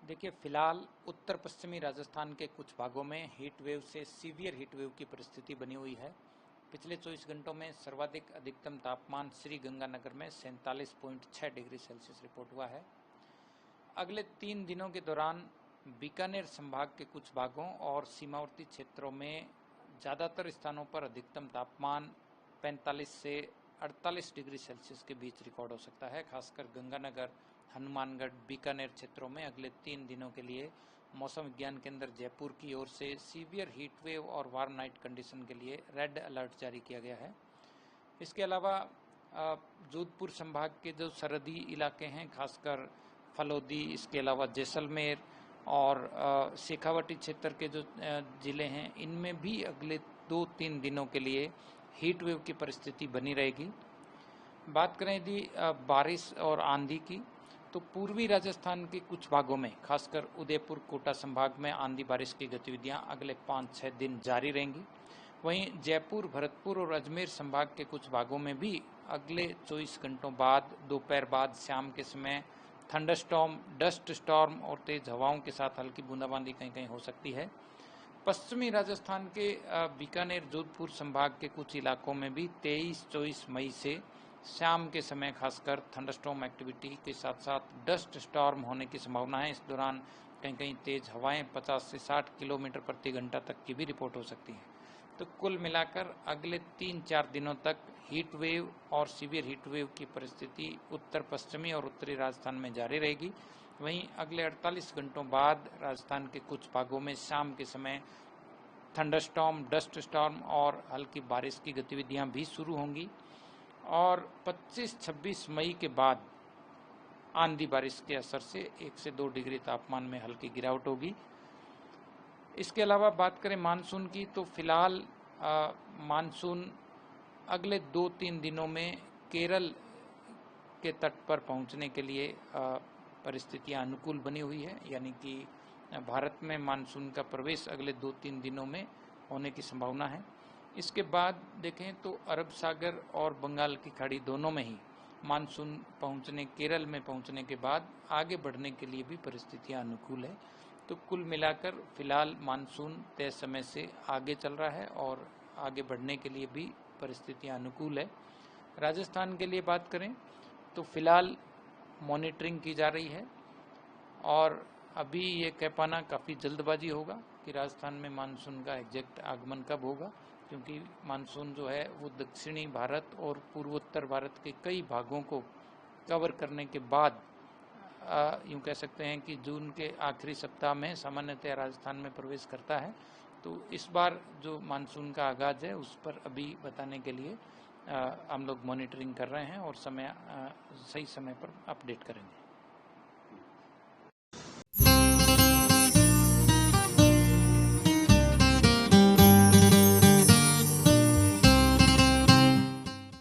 देखिए, फिलहाल उत्तर पश्चिमी राजस्थान के कुछ भागों में हीट वेव से सीवियर हीट वेव की परिस्थिति बनी हुई है। पिछले 24 घंटों में सर्वाधिक अधिकतम तापमान श्री गंगानगर में 47.6 डिग्री सेल्सियस रिपोर्ट हुआ है। अगले 3 दिनों के दौरान बीकानेर संभाग के कुछ भागों और सीमावर्ती क्षेत्रों में ज़्यादातर स्थानों पर अधिकतम तापमान 45 से 48 डिग्री सेल्सियस के बीच रिकॉर्ड हो सकता है। खासकर गंगानगर, हनुमानगढ़, बीकानेर क्षेत्रों में अगले 3 दिनों के लिए मौसम विज्ञान केंद्र जयपुर की ओर से सीवियर हीट वेव और वार्म नाइट कंडीशन के लिए रेड अलर्ट जारी किया गया है। इसके अलावा जोधपुर संभाग के जो सरहदी इलाके हैं, खासकर फलौदी, इसके अलावा जैसलमेर और शेखावाटी क्षेत्र के जो ज़िले हैं, इनमें भी अगले 2-3 दिनों के लिए हीट वेव की परिस्थिति बनी रहेगी। बात करें यदि बारिश और आंधी की, तो पूर्वी राजस्थान के कुछ भागों में, खासकर उदयपुर, कोटा संभाग में आंधी बारिश की गतिविधियां अगले 5-6 दिन जारी रहेंगी। वहीं जयपुर, भरतपुर और अजमेर संभाग के कुछ भागों में भी अगले 24 घंटों बाद दोपहर बाद शाम के समय थंडरस्टॉर्म, डस्ट स्टॉर्म और तेज हवाओं के साथ हल्की बूंदाबांदी कहीं कहीं हो सकती है। पश्चिमी राजस्थान के बीकानेर, जोधपुर संभाग के कुछ इलाकों में भी 23-24 मई से शाम के समय खासकर थंडरस्टॉर्म एक्टिविटी के साथ साथ डस्ट स्टॉर्म होने की संभावना है। इस दौरान कहीं कहीं तेज हवाएं 50 से 60 किलोमीटर प्रति घंटा तक की भी रिपोर्ट हो सकती हैं। तो कुल मिलाकर अगले 3-4 दिनों तक हीट वेव और सीवियर हीट वेव की परिस्थिति उत्तर पश्चिमी और उत्तरी राजस्थान में जारी रहेगी। वहीं अगले 48 घंटों बाद राजस्थान के कुछ भागों में शाम के समय थंडरस्टॉर्म, डस्ट स्टॉर्म और हल्की बारिश की गतिविधियां भी शुरू होंगी और 25-26 मई के बाद आंधी बारिश के असर से 1 से 2 डिग्री तापमान में हल्की गिरावट होगी। इसके अलावा बात करें मानसून की, तो फिलहाल मानसून अगले 2-3 दिनों में केरल के तट पर पहुंचने के लिए परिस्थितियां अनुकूल बनी हुई है, यानी कि भारत में मानसून का प्रवेश अगले 2-3 दिनों में होने की संभावना है। इसके बाद देखें तो अरब सागर और बंगाल की खाड़ी दोनों में ही मानसून पहुंचने, केरल में पहुंचने के बाद आगे बढ़ने के लिए भी परिस्थितियां अनुकूल है। तो कुल मिलाकर फिलहाल मानसून तय समय से आगे चल रहा है और आगे बढ़ने के लिए भी परिस्थितियां अनुकूल है। राजस्थान के लिए बात करें तो फिलहाल मॉनिटरिंग की जा रही है और अभी ये कह पाना काफ़ी जल्दबाजी होगा कि राजस्थान में मानसून का एग्जैक्ट आगमन कब होगा, क्योंकि मानसून जो है वो दक्षिणी भारत और पूर्वोत्तर भारत के कई भागों को कवर करने के बाद यूँ कह सकते हैं कि जून के आखिरी सप्ताह में सामान्यतः राजस्थान में प्रवेश करता है। तो इस बार जो मानसून का आगाज़ है उस पर अभी बताने के लिए हम लोग मॉनिटरिंग कर रहे हैं और सही समय पर अपडेट करेंगे।